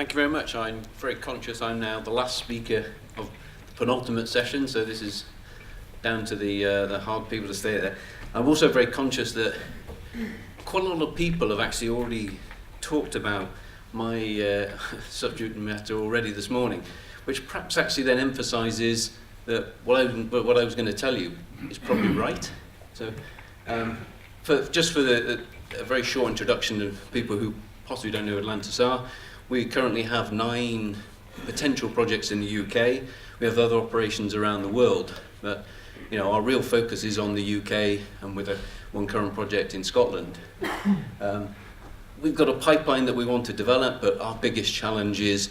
Thank you very much. I'm very conscious I'm now the last speaker of the penultimate session, so this is down to the hard people to stay there. I'm also very conscious that quite a lot of people have actually already talked about my subject matter already this morning, which perhaps actually then emphasises that what I was going to tell you is probably right. So, for a very short introduction of people who possibly don't know who Atlantis are, we currently have 9 potential projects in the UK. We have other operations around the world, but our real focus is on the UK and with one current project in Scotland. We've got a pipeline that we want to develop, but our biggest challenge is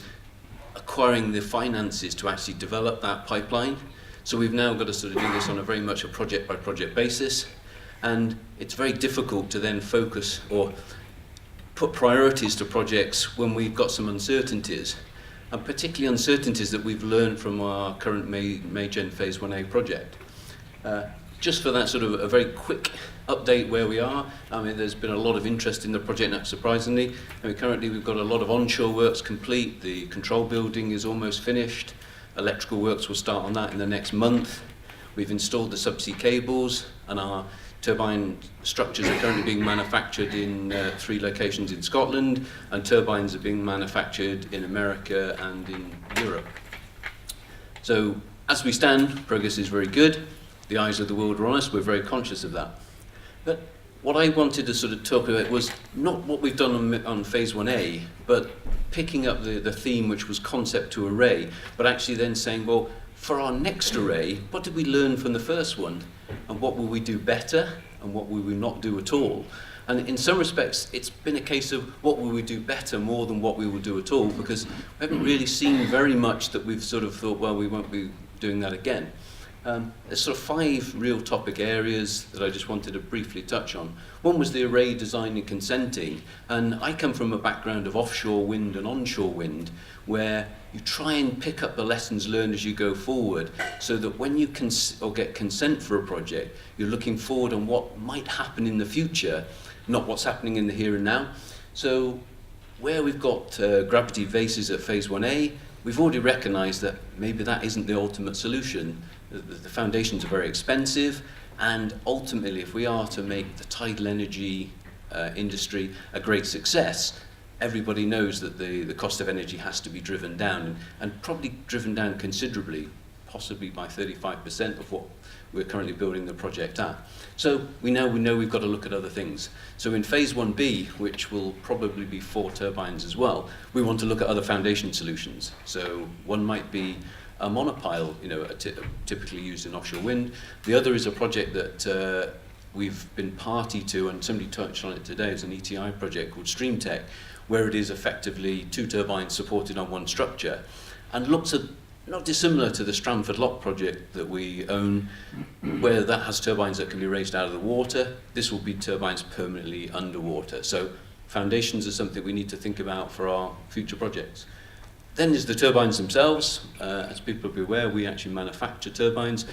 acquiring the finances to actually develop that pipeline. So we've now got to sort of do this on a very much a project by project basis, and it's very difficult to then focus or put priorities to projects when we've got some uncertainties, and particularly uncertainties that we've learned from our current MeyGen Phase 1A project. Just for that sort of a very quick update where we are, I mean, there's been a lot of interest in the project, not surprisingly. I mean, currently we've got a lot of onshore works complete, the control building is almost finished, electrical works will start on that in the next month. We've installed the subsea cables, and our turbine structures are currently being manufactured in 3 locations in Scotland, and turbines are being manufactured in America and in Europe. So as we stand, progress is very good. The eyes of the world are on us, we're very conscious of that. But what I wanted to sort of talk about was not what we've done on Phase 1A, but picking up the theme which was concept to array, but actually then saying, well, for our next array, what did we learn from the first one? And what will we do better? And what will we not do at all? And in some respects, it's been a case of what will we do better more than what we will do at all, because we haven't really seen very much that we've sort of thought, well, we won't be doing that again. There's sort of 5 real topic areas that I just wanted to briefly touch on. One was the array design and consenting, and I come from a background of offshore wind and onshore wind, where you try and pick up the lessons learned as you go forward, so that when you get consent for a project, you're looking forward on what might happen in the future, not what's happening in the here and now. So where we've got gravity vases at Phase 1A, we've already recognised that maybe that isn't the ultimate solution. The foundations are very expensive, and ultimately if we are to make the tidal energy industry a great success, everybody knows that the cost of energy has to be driven down, and probably driven down considerably, possibly by 35% of what we're currently building the project at. So we know we've got to look at other things. So in Phase 1B, which will probably be 4 turbines as well, we want to look at other foundation solutions. So one might be a monopile, typically used in offshore wind. The other is a project that we've been party to, and somebody touched on it today, is an ETI project called StreamTech, where it is effectively 2 turbines supported on one structure, and looks at not dissimilar to the Stramford Lock project that we own, where that has turbines that can be raised out of the water. This will be turbines permanently underwater. So foundations are something we need to think about for our future projects. Then there's the turbines themselves. As people will be aware, we actually manufacture turbines,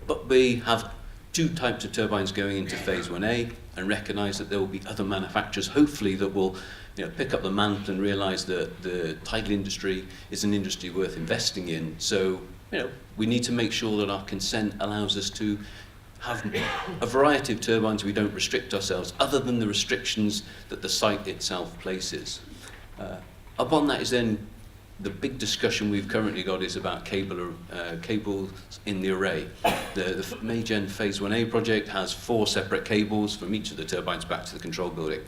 but we have 2 types of turbines going into Phase 1A, and recognise that there will be other manufacturers, hopefully, that will pick up the mantle and realise that the tidal industry is an industry worth investing in. So we need to make sure that our consent allows us to have a variety of turbines. We don't restrict ourselves, other than the restrictions that the site itself places. Upon that is then the big discussion we've currently got is about cables in the array. The MeyGen Phase 1A project has 4 separate cables from each of the turbines back to the control building.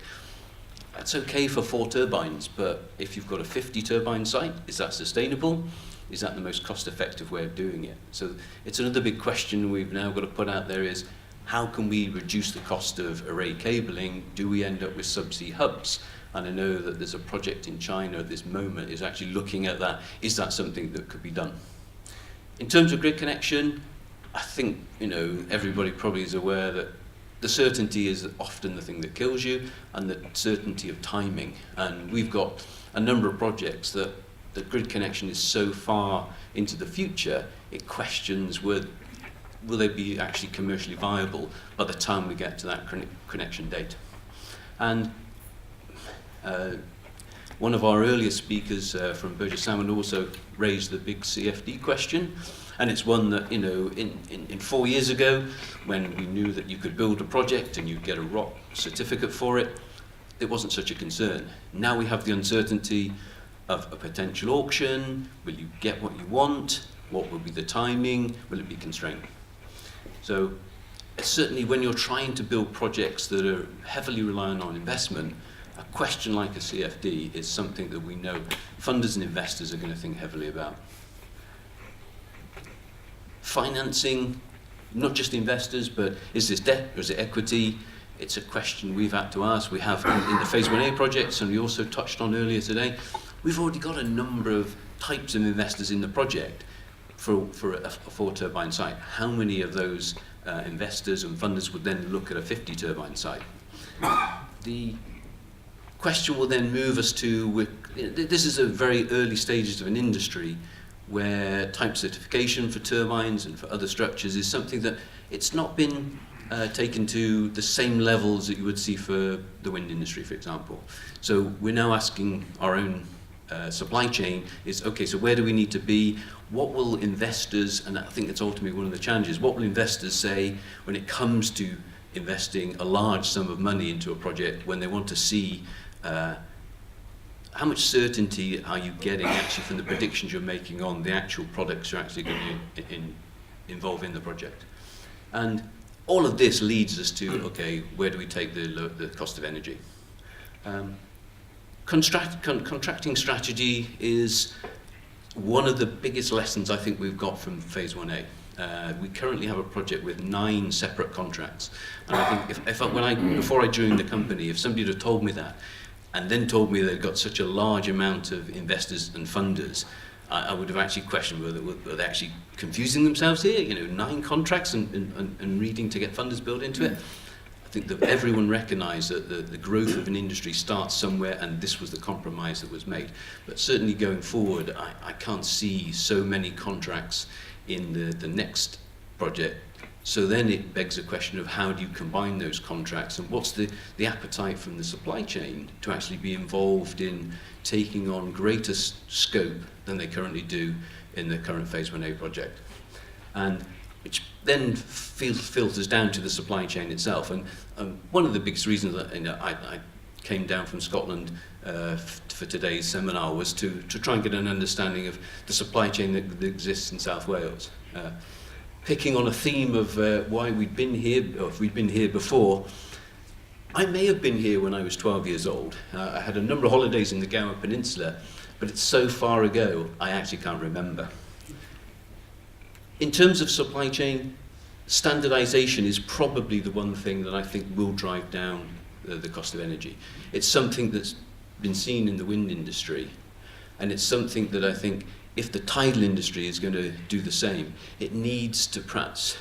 That's okay for 4 turbines, but if you've got a 50 turbine site, is that sustainable? Is that the most cost-effective way of doing it? So it's another big question we've now got to put out there is, how can we reduce the cost of array cabling? Do we end up with subsea hubs? And I know that there's a project in China at this moment is actually looking at that. Is that something that could be done? In terms of grid connection, I think everybody probably is aware that the certainty is often the thing that kills you, and the certainty of timing. And we've got a number of projects that the grid connection is so far into the future, it questions will they be actually commercially viable by the time we get to that connection date. And one of our earlier speakers from Burgess Salmon also raised the big CFD question. And it's one that, you know, in 4 years ago, when we knew that you could build a project and you'd get a ROC certificate for it, it wasn't such a concern. Now we have the uncertainty of a potential auction. Will you get what you want? What will be the timing? Will it be constrained? So certainly when you're trying to build projects that are heavily reliant on investment, a question like a CFD is something that we know funders and investors are going to think heavily about. Financing, not just investors, but is this debt or is it equity? It's a question we've had to ask. We have in the Phase 1A projects, and we also touched on earlier today, we've already got a number of types of investors in the project for a 4-turbine site. How many of those investors and funders would then look at a 50-turbine site? The question will then move us to, this is a very early stages of an industry where type certification for turbines and for other structures is something that it's not been taken to the same levels that you would see for the wind industry, for example. So we're now asking our own supply chain is, okay, so where do we need to be? What will investors, and I think that's ultimately one of the challenges, what will investors say when it comes to investing a large sum of money into a project when they want to see how much certainty are you getting actually from the predictions you're making on the actual products you're actually going to involve in the project? And all of this leads us to, okay, where do we take the cost of energy? Contracting strategy is one of the biggest lessons I think we've got from Phase 1A. We currently have a project with 9 separate contracts. And I think before I joined the company, if somebody had told me that, and then told me they'd got such a large amount of investors and funders, I would have actually questioned were they actually confusing themselves here? You know, 9 contracts and reading to get funders built into it. I think that everyone recognised that the growth of an industry starts somewhere, and this was the compromise that was made. But certainly going forward, I can't see so many contracts in the next project. So then it begs a question of how do you combine those contracts, and what's the appetite from the supply chain to actually be involved in taking on greater scope than they currently do in the current Phase 1A project. And which then filters down to the supply chain itself. And one of the biggest reasons that I came down from Scotland for today's seminar was to try and get an understanding of the supply chain that exists in South Wales. Picking on a theme of why we'd been here, or if we'd been here before, I may have been here when I was 12 years old. I had a number of holidays in the Gower Peninsula, but it's so far ago, I actually can't remember. In terms of supply chain, standardization is probably the one thing that I think will drive down the cost of energy. It's something that's been seen in the wind industry, and it's something that I think if the tidal industry is going to do the same, it needs to perhaps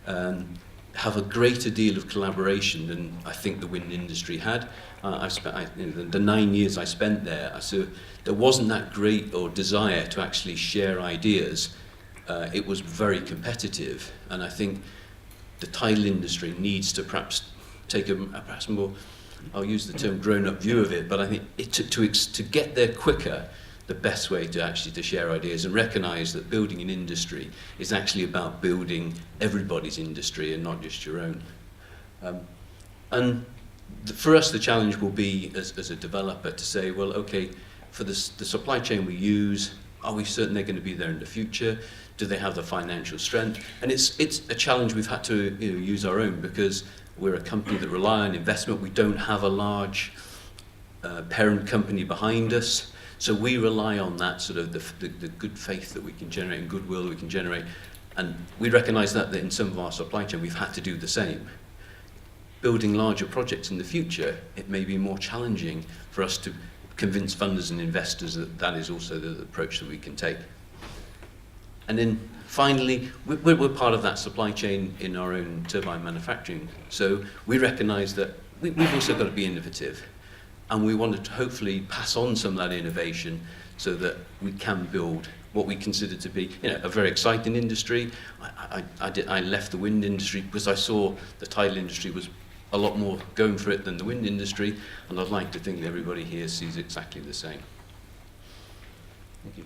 have a greater deal of collaboration than I think the wind industry had. The 9 years I spent there, there wasn't that great or desire to actually share ideas. It was very competitive, and I think the tidal industry needs to perhaps take a perhaps more, I'll use the term grown-up view of it, but I think to get there quicker, the best way to share ideas and recognise that building an industry is actually about building everybody's industry and not just your own. For us, the challenge will be as a developer to say, well, okay, for the supply chain we use, are we certain they're going to be there in the future? Do they have the financial strength? And it's a challenge we've had to use our own, because we're a company that rely on investment. We don't have a large parent company behind us. So we rely on that sort of the good faith that we can generate and goodwill that we can generate. And we recognise that in some of our supply chain we've had to do the same. Building larger projects in the future, it may be more challenging for us to convince funders and investors that that is also the approach that we can take. And then finally, we're part of that supply chain in our own turbine manufacturing. So we recognise that we've also got to be innovative. And we wanted to hopefully pass on some of that innovation so that we can build what we consider to be a very exciting industry. I left the wind industry because I saw the tidal industry was a lot more going for it than the wind industry, and I'd like to think that everybody here sees exactly the same. Thank you.